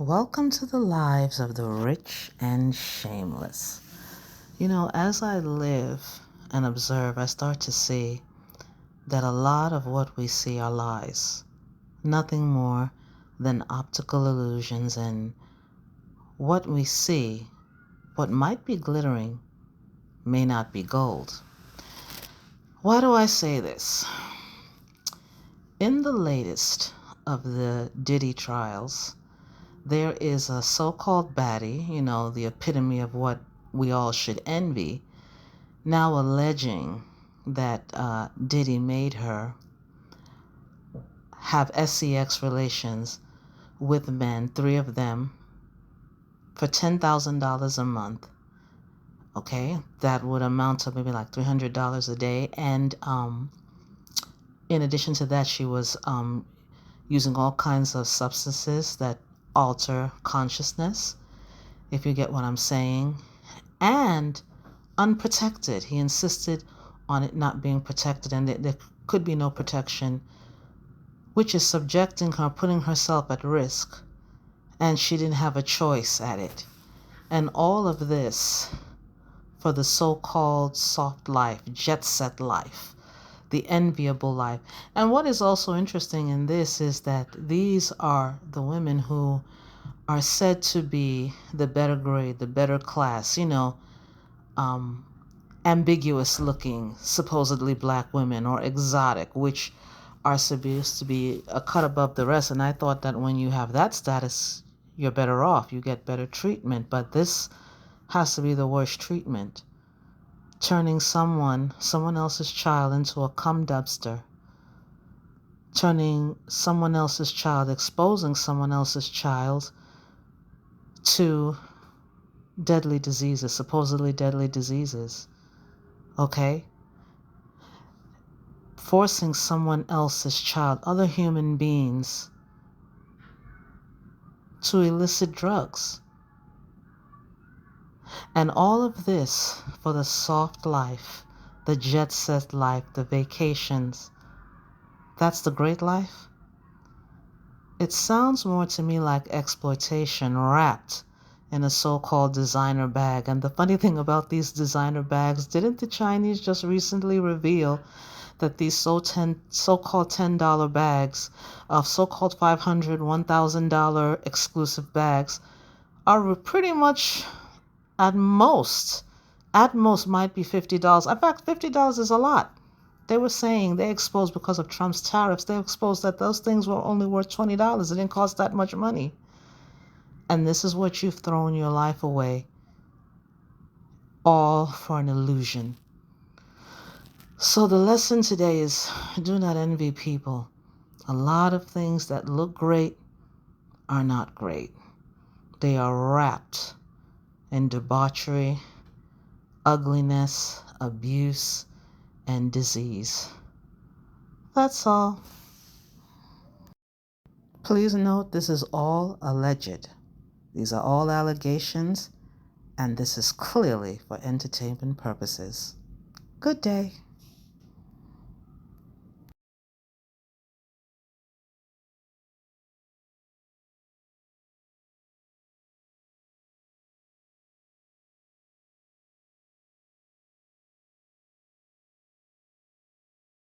Welcome to the lives of the rich and shameless. As I live and observe, I start to see that a lot of what we see are lies. Nothing more than optical illusions, and what we see, what might be glittering, may not be gold. Why do I say this? In the latest of the Diddy trials, there is a so-called baddie, the epitome of what we all should envy, now alleging that Diddy made her have sex relations with men, 3 of them, for $10,000 a month. Okay, that would amount to maybe like $300 a day. And in addition to that, she was using all kinds of substances that alter consciousness, if you get what I'm saying, and unprotected. He insisted on it not being protected, and there could be no protection, which is subjecting her, putting herself at risk, and she didn't have a choice at it. And all of this for the so-called soft life, jet set life, the enviable life. And what is also interesting in this is that these are the women who are said to be the better grade, the better class, ambiguous looking, supposedly black women, or exotic, which are supposed to be a cut above the rest. And I thought that when you have that status, you're better off, you get better treatment. But this has to be the worst treatment. Turning someone else's child into a cum dumpster. Turning someone else's child, exposing someone else's child to deadly diseases, supposedly deadly diseases. Okay? Forcing someone else's child, other human beings, to illicit drugs. And all of this for the soft life, the jet set life, the vacations. That's the great life? It sounds more to me like exploitation wrapped in a so-called designer bag. And the funny thing about these designer bags, didn't the Chinese just recently reveal that these so-called $10 bags of so-called $500, $1,000 exclusive bags are pretty much at most might be $50. In fact, $50 is a lot. They were saying they exposed, because of Trump's tariffs, they exposed that those things were only worth $20. It didn't cost that much money. And this is what you've thrown your life away, all for an illusion. So the lesson today is, do not envy people. A lot of things that look great are not great. They are wrapped in debauchery, ugliness, abuse, and disease. That's all. Please note, this is all alleged. These are all allegations, and this is clearly for entertainment purposes. Good day.